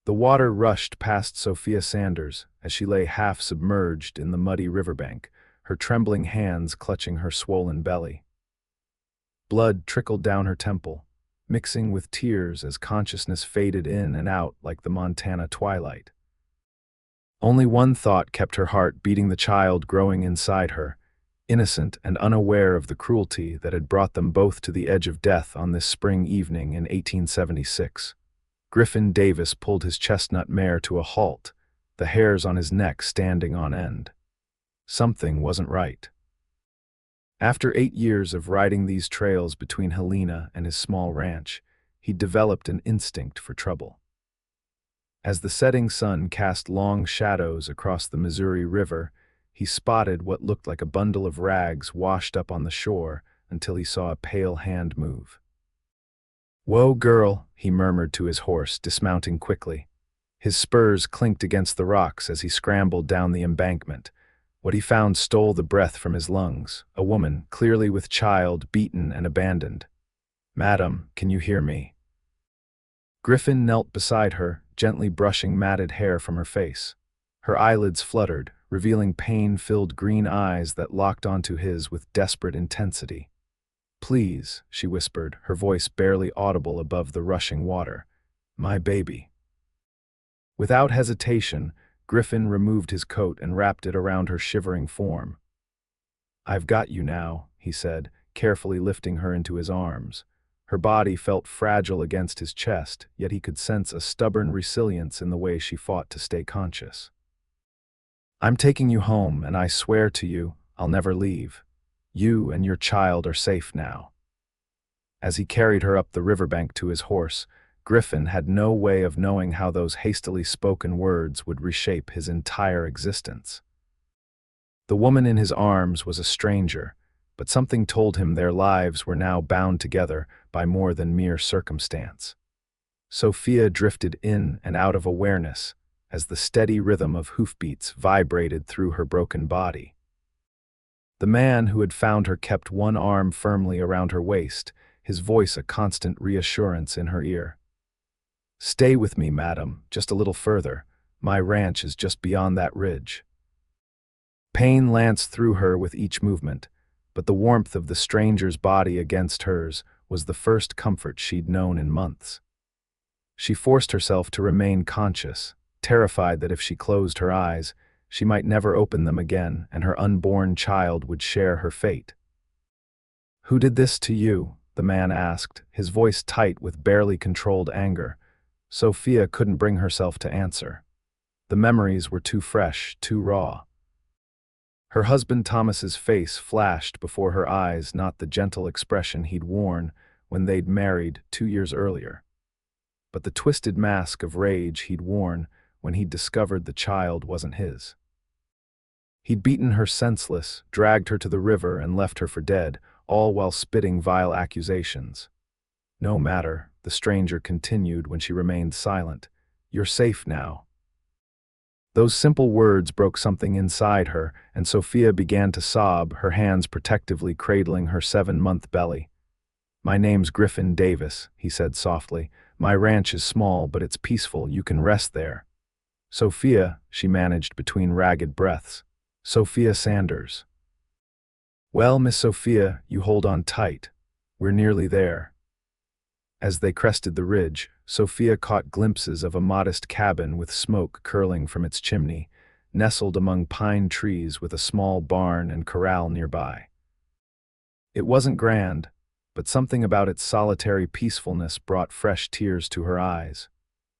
The water rushed past Sophia Sanders as she lay half submerged in the muddy riverbank, her trembling hands clutching her swollen belly. Blood trickled down her temple, mixing with tears as consciousness faded in and out like the Montana twilight. Only one thought kept her heart beating, the child growing inside her, innocent and unaware of the cruelty that had brought them both to the edge of death on this spring evening in 1876. Griffin Davis pulled his chestnut mare to a halt, the hairs on his neck standing on end. Something wasn't right. After 8 years of riding these trails between Helena and his small ranch, he'd developed an instinct for trouble. As the setting sun cast long shadows across the Missouri River, he spotted what looked like a bundle of rags washed up on the shore until he saw a pale hand move. "Whoa, girl," he murmured to his horse, dismounting quickly. His spurs clinked against the rocks as he scrambled down the embankment. What he found stole the breath from his lungs, a woman, clearly with child, beaten and abandoned. "Madam, can you hear me?" Griffin knelt beside her, gently brushing matted hair from her face. Her eyelids fluttered, revealing pain-filled green eyes that locked onto his with desperate intensity. "Please," she whispered, her voice barely audible above the rushing water. "My baby." Without hesitation, Griffin removed his coat and wrapped it around her shivering form. "I've got you now," he said, carefully lifting her into his arms. Her body felt fragile against his chest, yet he could sense a stubborn resilience in the way she fought to stay conscious. "I'm taking you home, and I swear to you, I'll never leave. You and your child are safe now." As he carried her up the riverbank to his horse, Griffin had no way of knowing how those hastily spoken words would reshape his entire existence. The woman in his arms was a stranger, but something told him their lives were now bound together by more than mere circumstance. Sophia drifted in and out of awareness as the steady rhythm of hoofbeats vibrated through her broken body. The man who had found her kept one arm firmly around her waist, his voice a constant reassurance in her ear. "Stay with me, madam, just a little further. My ranch is just beyond that ridge." Pain lanced through her with each movement, but the warmth of the stranger's body against hers was the first comfort she'd known in months. She forced herself to remain conscious, terrified that if she closed her eyes, she might never open them again and her unborn child would share her fate. "Who did this to you?" the man asked, his voice tight with barely controlled anger. Sophia couldn't bring herself to answer. The memories were too fresh, too raw. Her husband Thomas's face flashed before her eyes, not the gentle expression he'd worn when they'd married 2 years earlier, but the twisted mask of rage he'd worn when he'd discovered the child wasn't his. He'd beaten her senseless, dragged her to the river and left her for dead, all while spitting vile accusations. "No matter," the stranger continued when she remained silent. "You're safe now." Those simple words broke something inside her, and Sophia began to sob, her hands protectively cradling her 7-month belly. "My name's Griffin Davis," he said softly. "My ranch is small, but it's peaceful. You can rest there." "Sophia," she managed between ragged breaths. "Sophia Sanders." "Well, Miss Sophia, you hold on tight. We're nearly there." As they crested the ridge, Sophia caught glimpses of a modest cabin with smoke curling from its chimney, nestled among pine trees with a small barn and corral nearby. It wasn't grand, but something about its solitary peacefulness brought fresh tears to her eyes.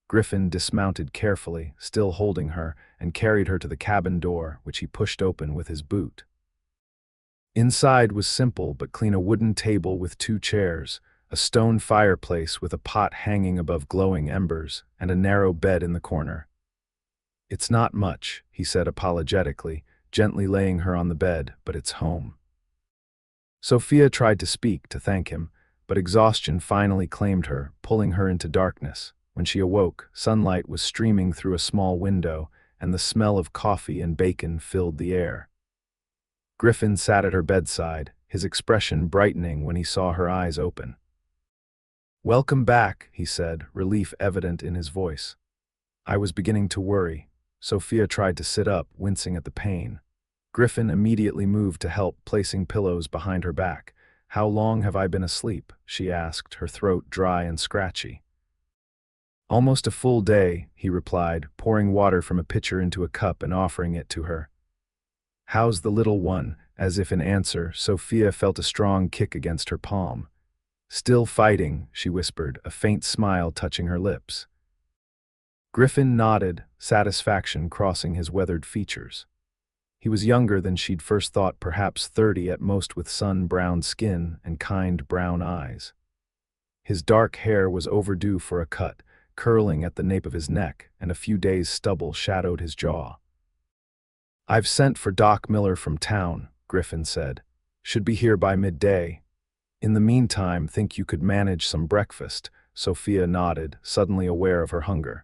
Griffin dismounted carefully, still holding her, and carried her to the cabin door, which he pushed open with his boot. Inside was simple but clean: a wooden table with 2 chairs, a stone fireplace with a pot hanging above glowing embers, and a narrow bed in the corner. "It's not much," he said apologetically, gently laying her on the bed, "but it's home." Sophia tried to speak, to thank him, but exhaustion finally claimed her, pulling her into darkness. When she awoke, sunlight was streaming through a small window, and the smell of coffee and bacon filled the air. Griffin sat at her bedside, his expression brightening when he saw her eyes open. "Welcome back," he said, relief evident in his voice. I was beginning to worry. Sophia tried to sit up, wincing at the pain. Griffin immediately moved to help, placing pillows behind her back. "How long have I been asleep?" she asked, her throat dry and scratchy. "Almost a full day," he replied, pouring water from a pitcher into a cup and offering it to her. "How's the little one?" As if in answer, Sophia felt a strong kick against her palm. "Still fighting," she whispered, a faint smile touching her lips. Griffin nodded, satisfaction crossing his weathered features. He was younger than she'd first thought, perhaps 30 at most, with sun-browned skin and kind brown eyes. His dark hair was overdue for a cut, curling at the nape of his neck, and a few days' stubble shadowed his jaw. "I've sent for Doc Miller from town," Griffin said. "Should be here by midday. In the meantime, think you could manage some breakfast?" Sophia nodded, suddenly aware of her hunger.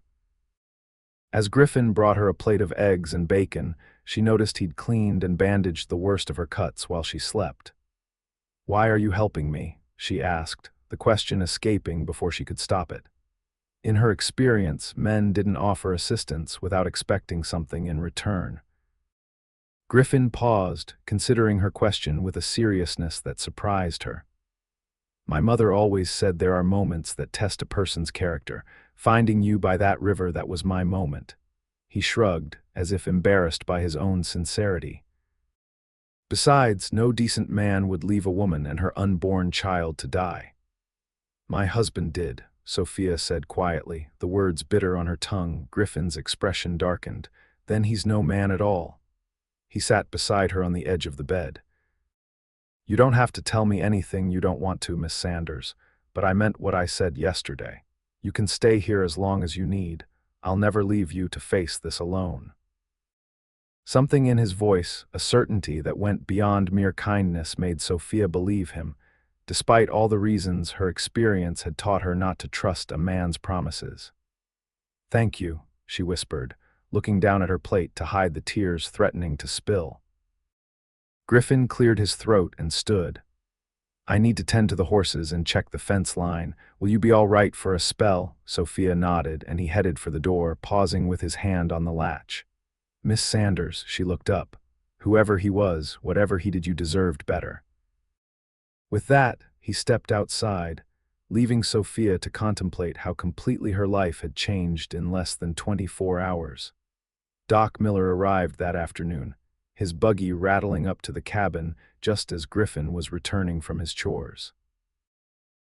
As Griffin brought her a plate of eggs and bacon, she noticed he'd cleaned and bandaged the worst of her cuts while she slept. "Why are you helping me?" she asked, the question escaping before she could stop it. In her experience, men didn't offer assistance without expecting something in return. Griffin paused, considering her question with a seriousness that surprised her. "My mother always said there are moments that test a person's character. Finding you by that river, that was my moment." He shrugged, as if embarrassed by his own sincerity. "Besides, no decent man would leave a woman and her unborn child to die." "My husband did," Sophia said quietly, the words bitter on her tongue. Griffin's expression darkened. "Then he's no man at all." He sat beside her on the edge of the bed. "You don't have to tell me anything you don't want to, Miss Sanders, but I meant what I said yesterday. You can stay here as long as you need. I'll never leave you to face this alone." Something in his voice, a certainty that went beyond mere kindness, made Sophia believe him, despite all the reasons her experience had taught her not to trust a man's promises. "Thank you," she whispered, looking down at her plate to hide the tears threatening to spill. Griffin cleared his throat and stood. "I need to tend to the horses and check the fence line. Will you be all right for a spell?" Sophia nodded, and he headed for the door, pausing with his hand on the latch. "Miss Sanders," she looked up. "Whoever he was, whatever he did, you deserved better." With that, he stepped outside, leaving Sophia to contemplate how completely her life had changed in less than 24 hours. Doc Miller arrived that afternoon, his buggy rattling up to the cabin just as Griffin was returning from his chores.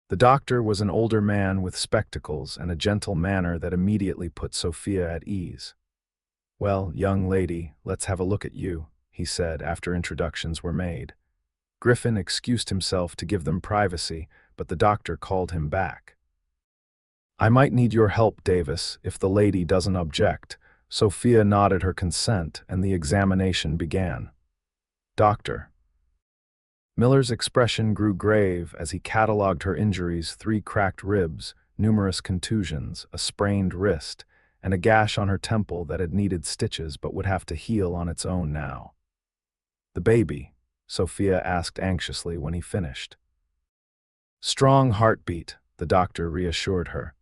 The doctor was an older man with spectacles and a gentle manner that immediately put Sophia at ease. "Well, young lady, let's have a look at you," he said after introductions were made. Griffin excused himself to give them privacy, but the doctor called him back. "I might need your help, Davis, if the lady doesn't object." Sophia nodded her consent, and the examination began. "Doctor." Miller's expression grew grave as he catalogued her injuries: 3 cracked ribs, numerous contusions, a sprained wrist, and a gash on her temple that had needed stitches but would have to heal on its own now. "The baby?" Sophia asked anxiously when he finished. "Strong heartbeat," the doctor reassured her.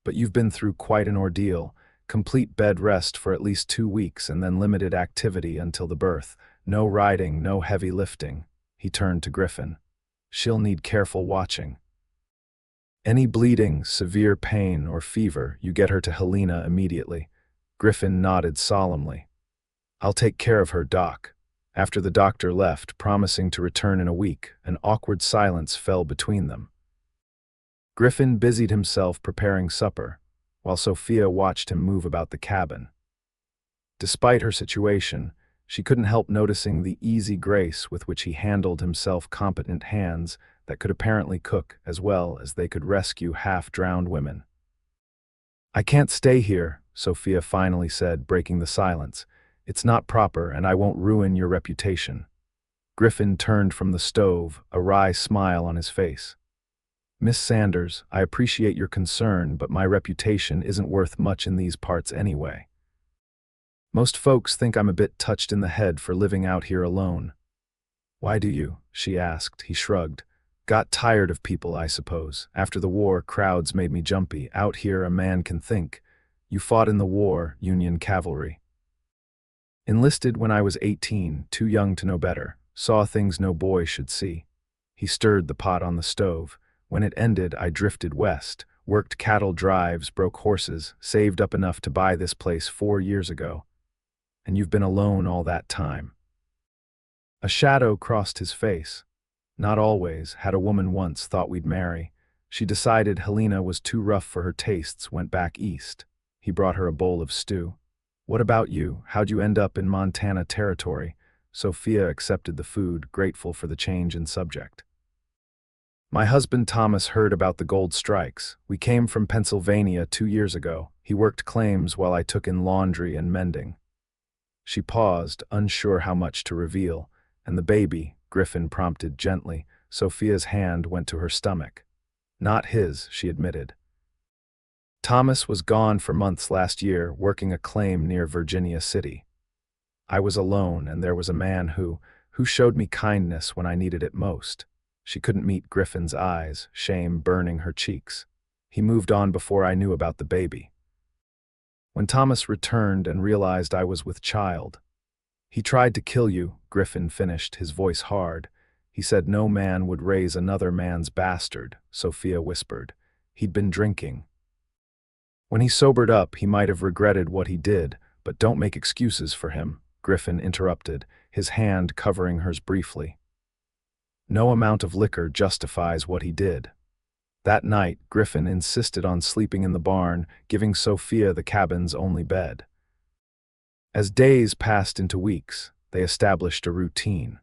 "But you've been through quite an ordeal. Complete bed rest for at least 2 weeks and then limited activity until the birth. No riding, no heavy lifting." He turned to Griffin. "She'll need careful watching. Any bleeding, severe pain, or fever, you get her to Helena immediately." Griffin nodded solemnly. "I'll take care of her, Doc." After the doctor left, promising to return in a week, an awkward silence fell between them. Griffin busied himself preparing supper, while Sophia watched him move about the cabin. Despite her situation, she couldn't help noticing the easy grace with which he handled himself, competent hands that could apparently cook as well as they could rescue half-drowned women. "I can't stay here," Sophia finally said, breaking the silence. "It's not proper, and I won't ruin your reputation." Griffin turned from the stove, a wry smile on his face. "Miss Sanders, I appreciate your concern, but my reputation isn't worth much in these parts anyway. Most folks think I'm a bit touched in the head for living out here alone." "Why do you?" she asked. He shrugged. "Got tired of people, I suppose. After the war, crowds made me jumpy. Out here, a man can think." You fought in the war, Union cavalry. Enlisted when I was 18, too young to know better, saw things no boy should see. He stirred the pot on the stove. When it ended, I drifted west, worked cattle drives, broke horses, saved up enough to buy this place 4 years ago. And you've been alone all that time. A shadow crossed his face. Not always. Had a woman once thought we'd marry. She decided Helena was too rough for her tastes, went back east. He brought her a bowl of stew. What about you? How'd you end up in Montana territory? Sophia accepted the food, grateful for the change in subject. My husband Thomas heard about the gold strikes. We came from Pennsylvania 2 years ago. He worked claims while I took in laundry and mending. She paused, unsure how much to reveal. And the baby, Griffin prompted gently. Sophia's hand went to her stomach. Not his, she admitted. Thomas was gone for months last year, working a claim near Virginia City. I was alone, and there was a man who showed me kindness when I needed it most. She couldn't meet Griffin's eyes, shame burning her cheeks. He moved on before I knew about the baby. When Thomas returned and realized I was with child, he tried to kill you, Griffin finished, his voice hard. He said no man would raise another man's bastard, Sophia whispered. He'd been drinking. When he sobered up, he might have regretted what he did, but don't make excuses for him, Griffin interrupted, his hand covering hers briefly. No amount of liquor justifies what he did. That night, Griffin insisted on sleeping in the barn, giving Sophia the cabin's only bed. As days passed into weeks, they established a routine.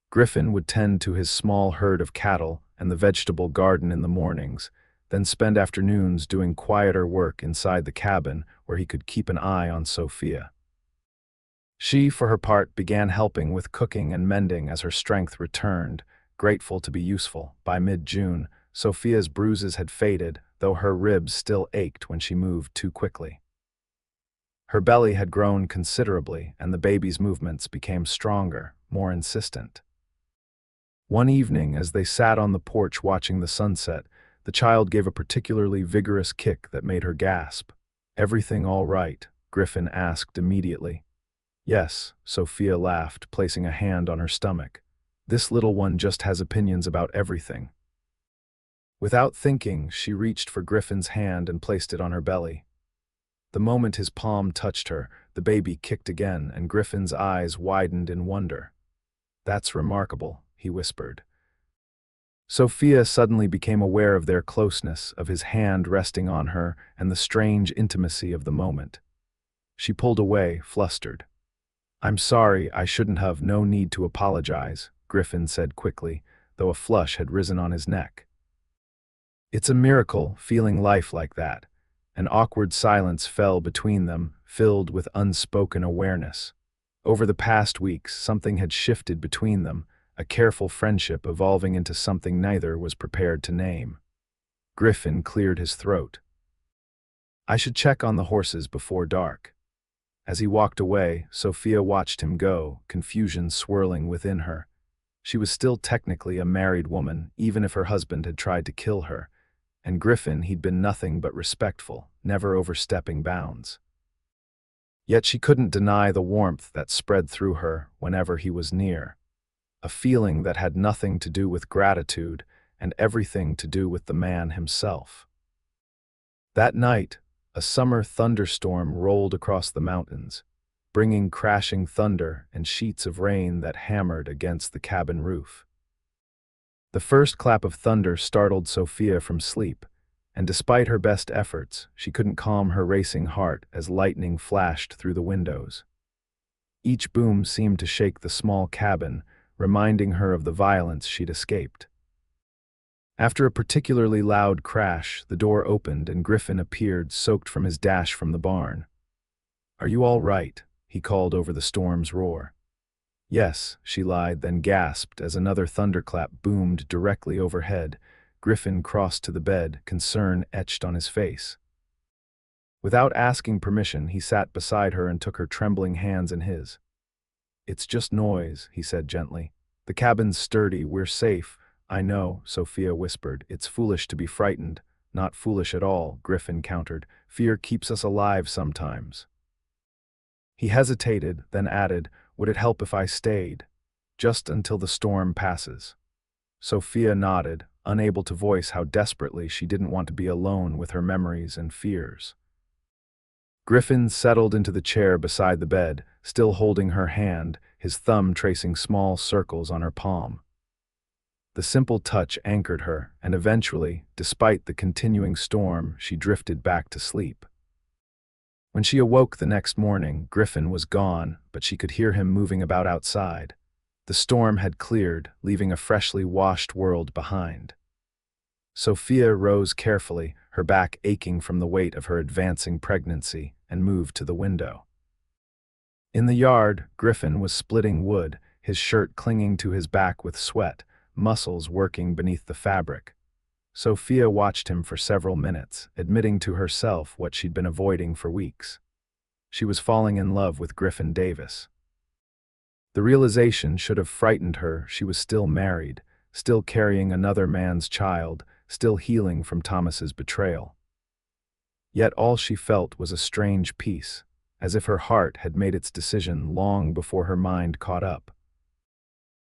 Griffin would tend to his small herd of cattle and the vegetable garden in the mornings, then spend afternoons doing quieter work inside the cabin where he could keep an eye on Sophia. She, for her part, began helping with cooking and mending as her strength returned, grateful to be useful. By mid-June, Sophia's bruises had faded, though her ribs still ached when she moved too quickly. Her belly had grown considerably, and the baby's movements became stronger, more insistent. One evening, as they sat on the porch watching the sunset, the child gave a particularly vigorous kick that made her gasp. "Everything all right?" Griffin asked immediately. "Yes," Sophia laughed, placing a hand on her stomach. "This little one just has opinions about everything." Without thinking, she reached for Griffin's hand and placed it on her belly. The moment his palm touched her, the baby kicked again, and Griffin's eyes widened in wonder. "That's remarkable," he whispered. Sophia suddenly became aware of their closeness, of his hand resting on her, and the strange intimacy of the moment. She pulled away, flustered. "I'm sorry, I shouldn't have, no need to apologize," Griffin said quickly, though a flush had risen on his neck. "It's a miracle, feeling life like that." An awkward silence fell between them, filled with unspoken awareness. Over the past weeks, something had shifted between them, a careful friendship evolving into something neither was prepared to name. Griffin cleared his throat. "I should check on the horses before dark." As he walked away, Sophia watched him go, confusion swirling within her. She was still technically a married woman, even if her husband had tried to kill her. And Griffin, he'd been nothing but respectful, never overstepping bounds. Yet she couldn't deny the warmth that spread through her whenever he was near. A feeling that had nothing to do with gratitude and everything to do with the man himself. That night, a summer thunderstorm rolled across the mountains, bringing crashing thunder and sheets of rain that hammered against the cabin roof. The first clap of thunder startled Sophia from sleep, and despite her best efforts, she couldn't calm her racing heart as lightning flashed through the windows. Each boom seemed to shake the small cabin, reminding her of the violence she'd escaped. After a particularly loud crash, the door opened and Griffin appeared, soaked from his dash from the barn. "Are you all right?" he called over the storm's roar. "Yes," she lied, then gasped as another thunderclap boomed directly overhead. Griffin crossed to the bed, concern etched on his face. Without asking permission, he sat beside her and took her trembling hands in his. "It's just noise," he said gently. "The cabin's sturdy, we're safe." "I know," Sophia whispered. "It's foolish to be frightened, Not foolish at all, Griffin countered. Fear keeps us alive sometimes. He hesitated, then added, would it help if I stayed? Just until the storm passes. Sophia nodded, unable to voice how desperately she didn't want to be alone with her memories and fears. Griffin settled into the chair beside the bed, still holding her hand, his thumb tracing small circles on her palm. The simple touch anchored her, and eventually, despite the continuing storm, she drifted back to sleep. When she awoke the next morning, Griffin was gone, but she could hear him moving about outside. The storm had cleared, leaving a freshly washed world behind. Sophia rose carefully, her back aching from the weight of her advancing pregnancy, and moved to the window. In the yard, Griffin was splitting wood, his shirt clinging to his back with sweat, muscles working beneath the fabric. Sophia watched him for several minutes, admitting to herself what she'd been avoiding for weeks. She was falling in love with Griffin Davis. The realization should have frightened her. She was still married, still carrying another man's child, still healing from Thomas's betrayal. Yet all she felt was a strange peace, as if her heart had made its decision long before her mind caught up.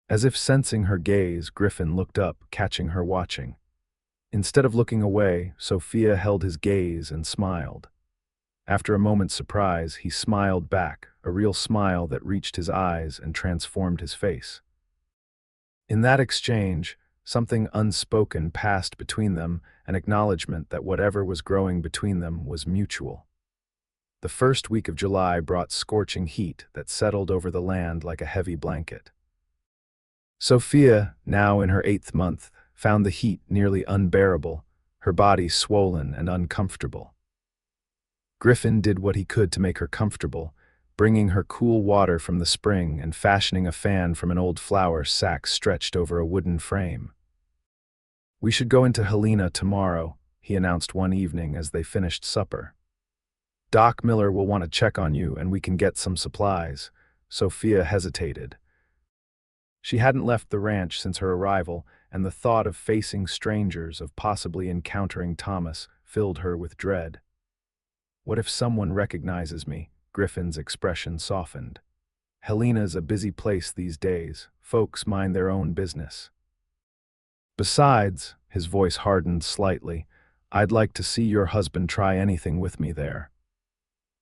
As if sensing her gaze, Griffin looked up, catching her watching. Instead of looking away, Sophia held his gaze and smiled. After a moment's surprise, he smiled back, a real smile that reached his eyes and transformed his face. In that exchange, something unspoken passed between them, an acknowledgement that whatever was growing between them was mutual. The first week of July brought scorching heat that settled over the land like a heavy blanket. Sophia, now in her 8th month, found the heat nearly unbearable, her body swollen and uncomfortable. Griffin did what he could to make her comfortable, bringing her cool water from the spring and fashioning a fan from an old flour sack stretched over a wooden frame. "We should go into Helena tomorrow," he announced one evening as they finished supper. "Doc Miller will want to check on you and we can get some supplies." Sophia hesitated. She hadn't left the ranch since her arrival, and the thought of facing strangers, of possibly encountering Thomas, filled her with dread. "What if someone recognizes me?" Griffin's expression softened. "Helena's a busy place these days. Folks mind their own business. Besides," his voice hardened slightly, "I'd like to see your husband try anything with me there."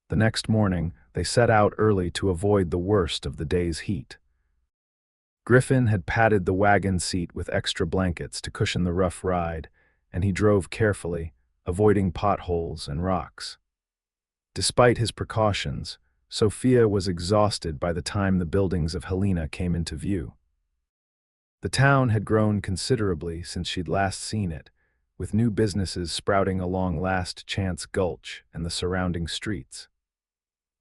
The next morning, they set out early to avoid the worst of the day's heat. Griffin had padded the wagon seat with extra blankets to cushion the rough ride, and he drove carefully, avoiding potholes and rocks. Despite his precautions, Sophia was exhausted by the time the buildings of Helena came into view. The town had grown considerably since she'd last seen it, with new businesses sprouting along Last Chance Gulch and the surrounding streets.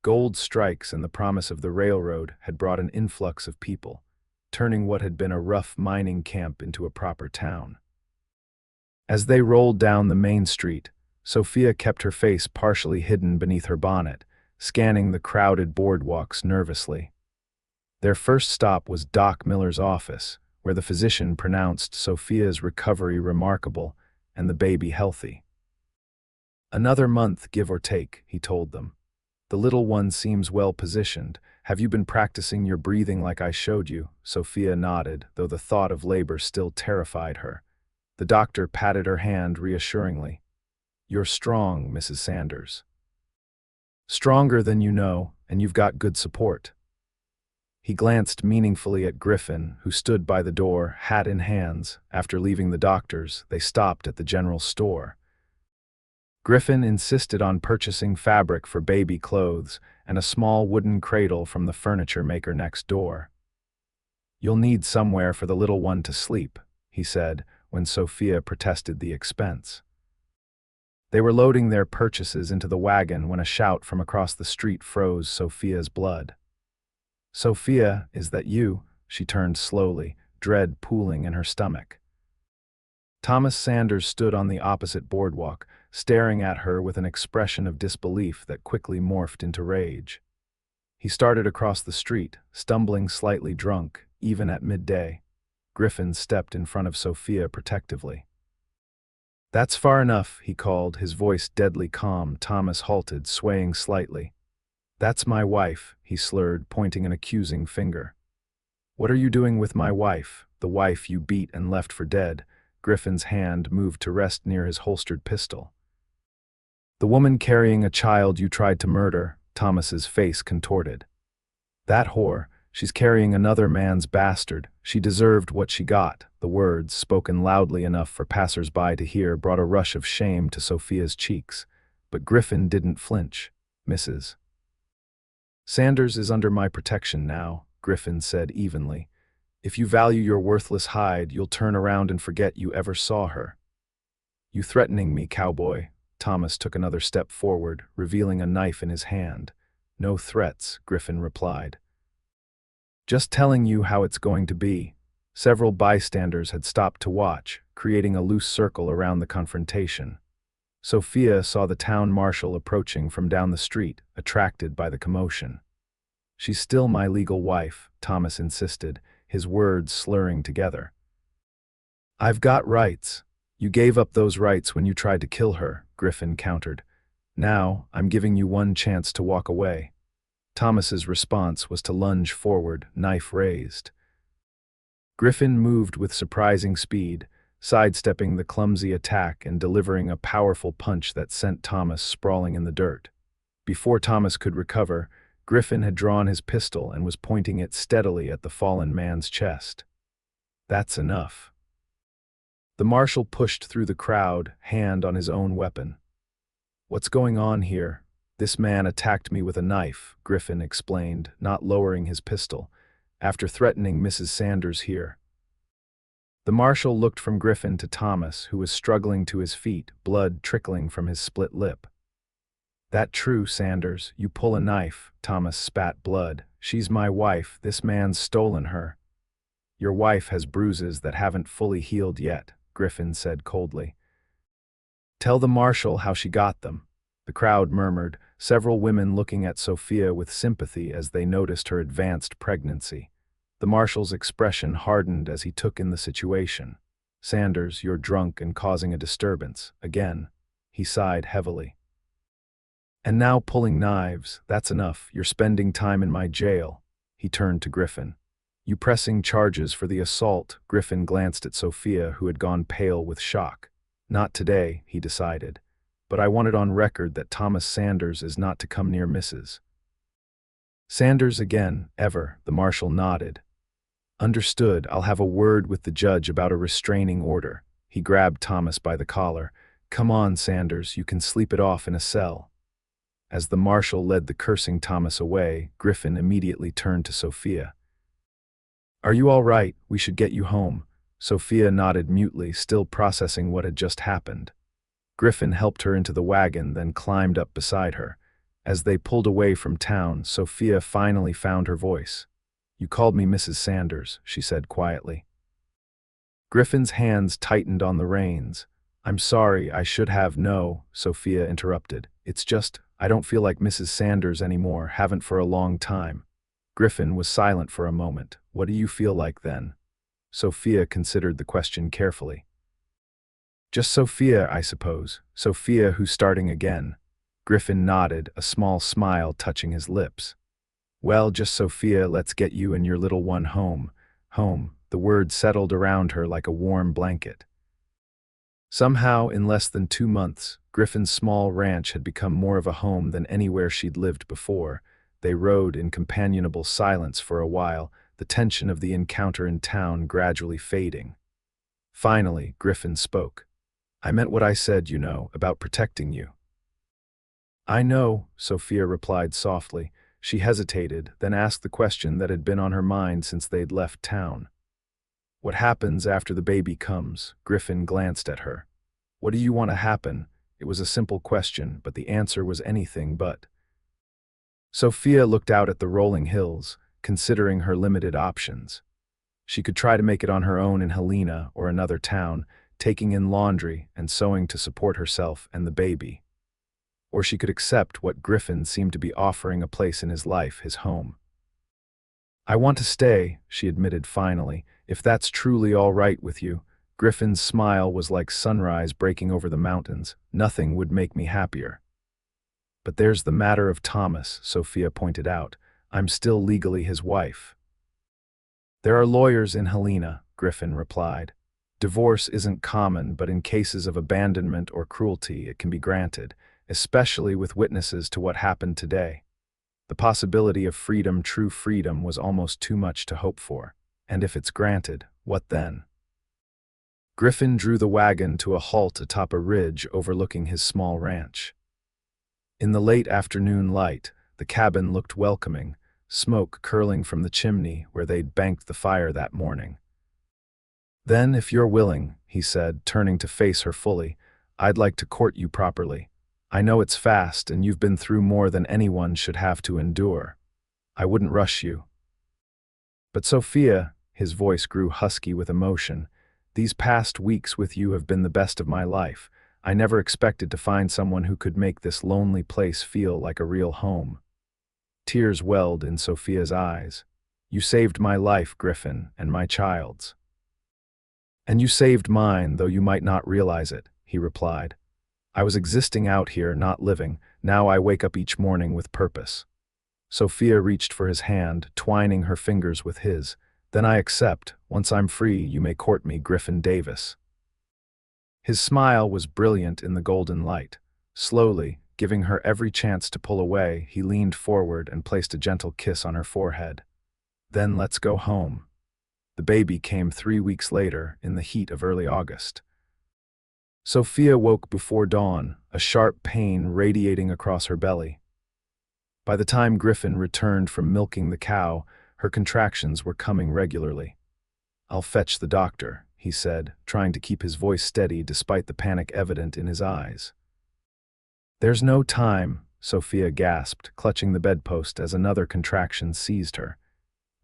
Gold strikes and the promise of the railroad had brought an influx of people, turning what had been a rough mining camp into a proper town. As they rolled down the main street, Sophia kept her face partially hidden beneath her bonnet, scanning the crowded boardwalks nervously. Their first stop was Doc Miller's office, where the physician pronounced Sophia's recovery remarkable and the baby healthy. "Another month, give or take," he told them. "The little one seems well positioned. Have you been practicing your breathing like I showed you?" Sophia nodded, though the thought of labor still terrified her. The doctor patted her hand reassuringly. "You're strong, Mrs. Sanders. Stronger than you know, and you've got good support." He glanced meaningfully at Griffin, who stood by the door, hat in hands. After leaving the doctor's, they stopped at the general store. Griffin insisted on purchasing fabric for baby clothes and a small wooden cradle from the furniture maker next door. "You'll need somewhere for the little one to sleep," he said, when Sophia protested the expense. They were loading their purchases into the wagon when a shout from across the street froze Sophia's blood. "Sophia, is that you?" She turned slowly, dread pooling in her stomach. Thomas Sanders stood on the opposite boardwalk, staring at her with an expression of disbelief that quickly morphed into rage. He started across the street, stumbling slightly drunk, even at midday. Griffin stepped in front of Sophia protectively. That's far enough, he called, his voice deadly calm. Thomas halted, swaying slightly. That's my wife, he slurred, pointing an accusing finger. What are you doing with my wife, the wife you beat and left for dead? Griffin's hand moved to rest near his holstered pistol. The woman carrying a child you tried to murder, Thomas's face contorted. That whore, she's carrying another man's bastard. She deserved what she got. The words, spoken loudly enough for passers-by to hear, brought a rush of shame to Sophia's cheeks. But Griffin didn't flinch. Mrs. Sanders is under my protection now, Griffin said evenly. If you value your worthless hide, you'll turn around and forget you ever saw her. You threatening me, cowboy? Thomas took another step forward, revealing a knife in his hand. No threats, Griffin replied. Just telling you how it's going to be. Several bystanders had stopped to watch, creating a loose circle around the confrontation. Sophia saw the town marshal approaching from down the street, attracted by the commotion. She's still my legal wife, Thomas insisted, his words slurring together. I've got rights. You gave up those rights when you tried to kill her, Griffin countered. Now, I'm giving you one chance to walk away. Thomas's response was to lunge forward, knife raised. Griffin moved with surprising speed, sidestepping the clumsy attack and delivering a powerful punch that sent Thomas sprawling in the dirt. Before Thomas could recover, Griffin had drawn his pistol and was pointing it steadily at the fallen man's chest. That's enough. The marshal pushed through the crowd, hand on his own weapon. What's going on here? This man attacked me with a knife, Griffin explained, not lowering his pistol, after threatening Mrs. Sanders here. The marshal looked from Griffin to Thomas, who was struggling to his feet, blood trickling from his split lip. That true, Sanders, you pull a knife, Thomas spat blood. She's my wife, this man's stolen her. Your wife has bruises that haven't fully healed yet, Griffin said coldly. Tell the marshal how she got them. The crowd murmured, several women looking at Sophia with sympathy as they noticed her advanced pregnancy. The marshal's expression hardened as he took in the situation. Sanders, you're drunk and causing a disturbance. Again. He sighed heavily. And now pulling knives, that's enough. You're spending time in my jail. He turned to Griffin. You pressing charges for the assault? Griffin glanced at Sophia, who had gone pale with shock. Not today, he decided. But I want it on record that Thomas Sanders is not to come near Mrs. Sanders again, ever, the marshal nodded. Understood, I'll have a word with the judge about a restraining order. He grabbed Thomas by the collar. Come on, Sanders, you can sleep it off in a cell. As the marshal led the cursing Thomas away, Griffin immediately turned to Sophia. Are you all right? We should get you home. Sophia nodded mutely, still processing what had just happened. Griffin helped her into the wagon, then climbed up beside her. As they pulled away from town, Sophia finally found her voice. You called me Mrs. Sanders, she said quietly. Griffin's hands tightened on the reins. I'm sorry, I should have. No, Sophia interrupted. It's just, I don't feel like Mrs. Sanders anymore, haven't for a long time. Griffin was silent for a moment. What do you feel like then? Sophia considered the question carefully. Just Sophia, I suppose. Sophia who's starting again. Griffin nodded, a small smile touching his lips. Well, just Sophia, let's get you and your little one home. Home, the word settled around her like a warm blanket. Somehow, in less than 2 months, Griffin's small ranch had become more of a home than anywhere she'd lived before. They rode in companionable silence for a while, the tension of the encounter in town gradually fading. Finally, Griffin spoke. I meant what I said, you know, about protecting you. I know, Sophia replied softly. She hesitated, then asked the question that had been on her mind since they'd left town. What happens after the baby comes? Griffin glanced at her. What do you want to happen? It was a simple question, but the answer was anything but. Sophia looked out at the rolling hills, considering her limited options. She could try to make it on her own in Helena or another town, taking in laundry and sewing to support herself and the baby. Or she could accept what Griffin seemed to be offering, a place in his life, his home. I want to stay, she admitted finally, if that's truly all right with you. Griffin's smile was like sunrise breaking over the mountains. Nothing would make me happier. But there's the matter of Thomas, Sophia pointed out. I'm still legally his wife. There are lawyers in Helena, Griffin replied. Divorce isn't common, but in cases of abandonment or cruelty, it can be granted, especially with witnesses to what happened today. The possibility of freedom, true freedom, was almost too much to hope for. And if it's granted, what then? Griffin drew the wagon to a halt atop a ridge overlooking his small ranch. In the late afternoon light, the cabin looked welcoming, smoke curling from the chimney where they'd banked the fire that morning. Then, if you're willing, he said, turning to face her fully, I'd like to court you properly. I know it's fast and you've been through more than anyone should have to endure. I wouldn't rush you. But Sophia, his voice grew husky with emotion, these past weeks with you have been the best of my life. I never expected to find someone who could make this lonely place feel like a real home. Tears welled in Sophia's eyes. You saved my life, Griffin, and my child's. And you saved mine, though you might not realize it, he replied. I was existing out here, not living. Now I wake up each morning with purpose. Sophia reached for his hand, twining her fingers with his. Then I accept. Once I'm free, you may court me, Griffin Davis. His smile was brilliant in the golden light. Slowly, giving her every chance to pull away, he leaned forward and placed a gentle kiss on her forehead. Then let's go home. The baby came 3 weeks later, in the heat of early August. Sophia woke before dawn, a sharp pain radiating across her belly. By the time Griffin returned from milking the cow, her contractions were coming regularly. I'll fetch the doctor, he said, trying to keep his voice steady despite the panic evident in his eyes. There's no time, Sophia gasped, clutching the bedpost as another contraction seized her.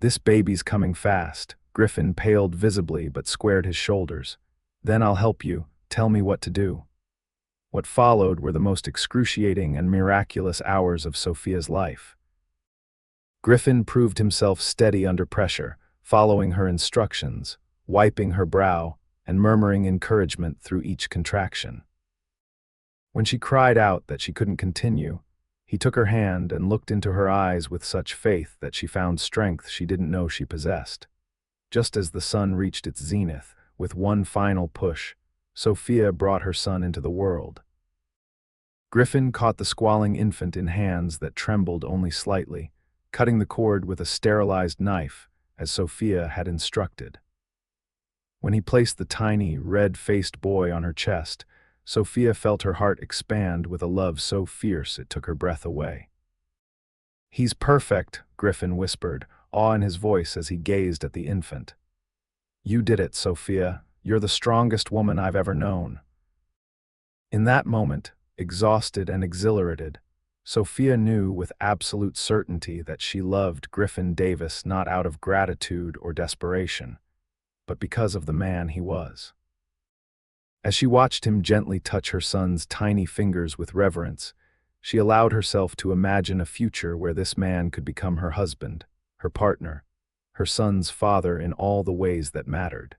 This baby's coming fast. Griffin paled visibly but squared his shoulders. Then I'll help you. Tell me what to do. What followed were the most excruciating and miraculous hours of Sophia's life. Griffin proved himself steady under pressure, following her instructions, wiping her brow, and murmuring encouragement through each contraction. When she cried out that she couldn't continue, he took her hand and looked into her eyes with such faith that she found strength she didn't know she possessed. Just as the sun reached its zenith, with one final push, Sophia brought her son into the world. Griffin caught the squalling infant in hands that trembled only slightly, cutting the cord with a sterilized knife, as Sophia had instructed. When he placed the tiny, red-faced boy on her chest, Sophia felt her heart expand with a love so fierce it took her breath away. He's perfect, Griffin whispered, awe in his voice as he gazed at the infant. You did it, Sophia. You're the strongest woman I've ever known. In that moment, exhausted and exhilarated, Sophia knew with absolute certainty that she loved Griffin Davis not out of gratitude or desperation, but because of the man he was. As she watched him gently touch her son's tiny fingers with reverence, she allowed herself to imagine a future where this man could become her husband, her partner, her son's father in all the ways that mattered.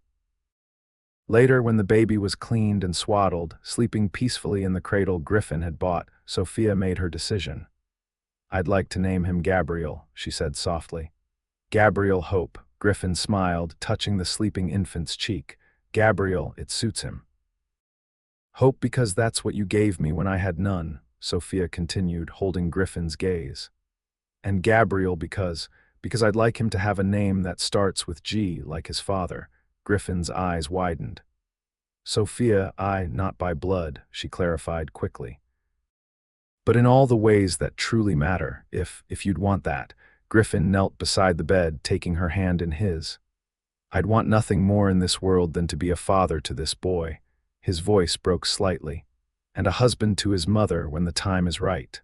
Later, when the baby was cleaned and swaddled, sleeping peacefully in the cradle Griffin had bought, Sophia made her decision. I'd like to name him Gabriel, she said softly. Gabriel Hope, Griffin smiled, touching the sleeping infant's cheek. Gabriel, it suits him. Hope because that's what you gave me when I had none, Sophia continued, holding Griffin's gaze. And Gabriel because I'd like him to have a name that starts with G like his father. Griffin's eyes widened. Sophia, not by blood, she clarified quickly. But in all the ways that truly matter, if you'd want that. Griffin knelt beside the bed, taking her hand in his. I'd want nothing more in this world than to be a father to this boy. His voice broke slightly. And a husband to his mother when the time is right.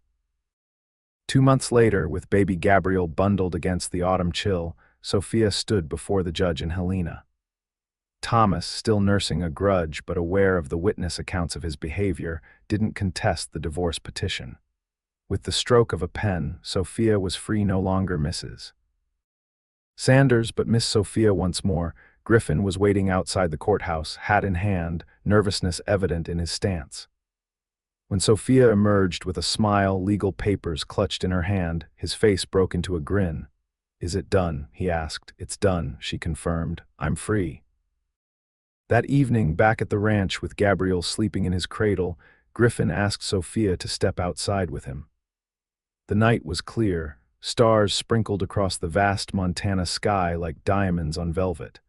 2 months later, with baby Gabriel bundled against the autumn chill, Sophia stood before the judge in Helena. Thomas, still nursing a grudge but aware of the witness accounts of his behavior, didn't contest the divorce petition. With the stroke of a pen, Sophia was free no longer Mrs. Sanders but Miss Sophia once more. Griffin was waiting outside the courthouse, hat in hand, nervousness evident in his stance. When Sophia emerged with a smile, legal papers clutched in her hand, his face broke into a grin. "Is it done?" he asked. "It's done," she confirmed. "I'm free." That evening, back at the ranch with Gabriel sleeping in his cradle, Griffin asked Sophia to step outside with him. The night was clear, stars sprinkled across the vast Montana sky like diamonds on velvet.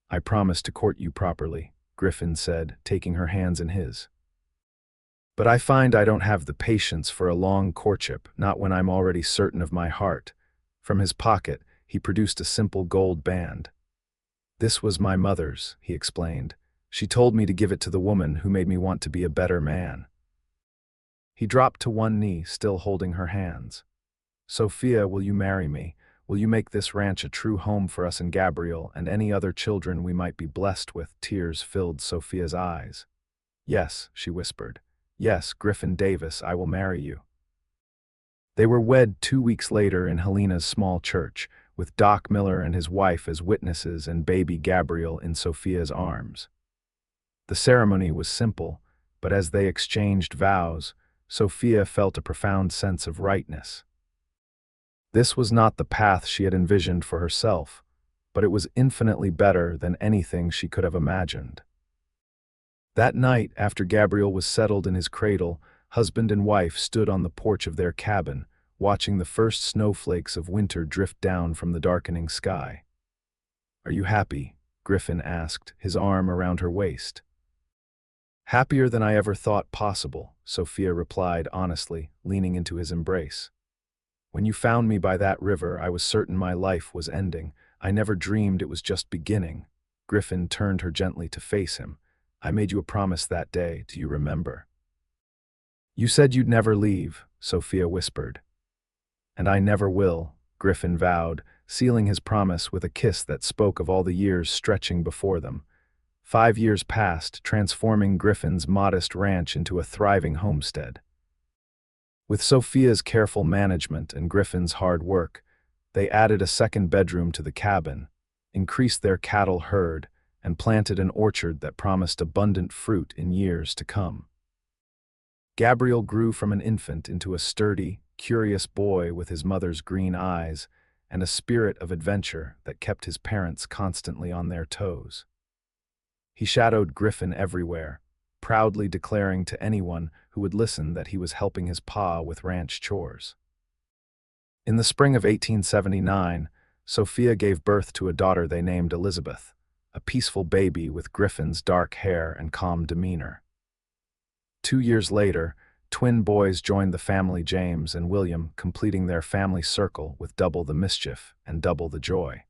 "I promise to court you properly," Griffin said, taking her hands in his. "But I find I don't have the patience for a long courtship, not when I'm already certain of my heart." From his pocket, he produced a simple gold band. "This was my mother's," he explained. "She told me to give it to the woman who made me want to be a better man." He dropped to one knee, still holding her hands. "Sophia, will you marry me? Will you make this ranch a true home for us and Gabriel and any other children we might be blessed with?" Tears filled Sophia's eyes. "Yes," she whispered. "Yes, Griffin Davis, I will marry you." They were wed 2 weeks later in Helena's small church, with Doc Miller and his wife as witnesses and baby Gabriel in Sophia's arms. The ceremony was simple, but as they exchanged vows, Sophia felt a profound sense of rightness. This was not the path she had envisioned for herself, but it was infinitely better than anything she could have imagined. That night, after Gabriel was settled in his cradle, husband and wife stood on the porch of their cabin, watching the first snowflakes of winter drift down from the darkening sky. "Are you happy?" Griffin asked, his arm around her waist. "Happier than I ever thought possible," Sophia replied honestly, leaning into his embrace. "When you found me by that river, I was certain my life was ending. I never dreamed it was just beginning." Griffin turned her gently to face him. "I made you a promise that day, do you remember?" "You said you'd never leave," Sophia whispered. "And I never will," Griffin vowed, sealing his promise with a kiss that spoke of all the years stretching before them. 5 years passed, transforming Griffin's modest ranch into a thriving homestead. With Sophia's careful management and Griffin's hard work, they added a second bedroom to the cabin, increased their cattle herd, and planted an orchard that promised abundant fruit in years to come. Gabriel grew from an infant into a sturdy, curious boy with his mother's green eyes and a spirit of adventure that kept his parents constantly on their toes. He shadowed Griffin everywhere, proudly declaring to anyone who would listen that he was helping his pa with ranch chores. In the spring of 1879, Sophia gave birth to a daughter they named Elizabeth, a peaceful baby with Griffin's dark hair and calm demeanor. 2 years later, twin boys joined the family, James and William, completing their family circle with double the mischief and double the joy.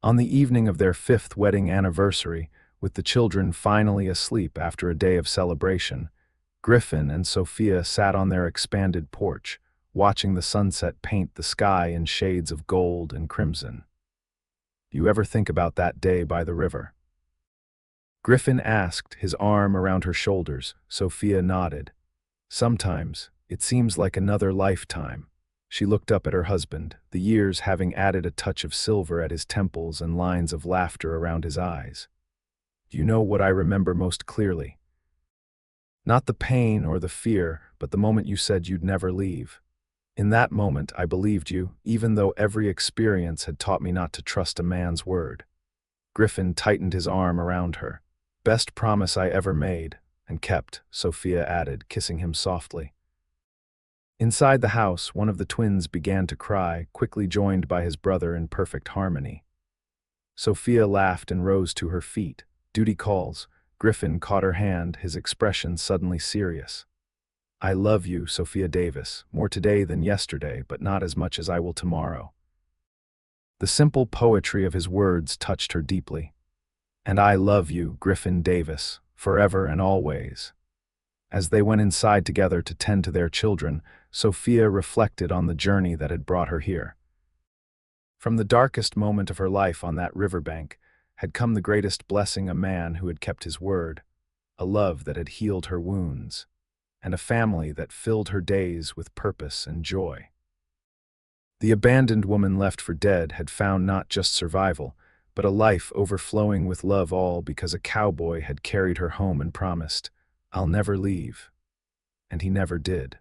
On the evening of their 5th wedding anniversary, with the children finally asleep after a day of celebration, Griffin and Sophia sat on their expanded porch, watching the sunset paint the sky in shades of gold and crimson. "Do you ever think about that day by the river?" Griffin asked, his arm around her shoulders. Sophia nodded. "Sometimes, it seems like another lifetime." She looked up at her husband, the years having added a touch of silver at his temples and lines of laughter around his eyes. "Do you know what I remember most clearly? Not the pain or the fear, but the moment you said you'd never leave. In that moment, I believed you, even though every experience had taught me not to trust a man's word." Griffin tightened his arm around her. "Best promise I ever made, and kept," Sophia added, kissing him softly. Inside the house, one of the twins began to cry, quickly joined by his brother in perfect harmony. Sophia laughed and rose to her feet. "Duty calls." Griffin caught her hand, his expression suddenly serious. "I love you, Sophia Davis, more today than yesterday, but not as much as I will tomorrow." The simple poetry of his words touched her deeply. "And I love you, Griffin Davis, forever and always." As they went inside together to tend to their children, Sophia reflected on the journey that had brought her here. From the darkest moment of her life on that riverbank had come the greatest blessing, a man who had kept his word, a love that had healed her wounds, and a family that filled her days with purpose and joy. The abandoned woman left for dead had found not just survival, but a life overflowing with love, all because a cowboy had carried her home and promised, "I'll never leave." And he never did.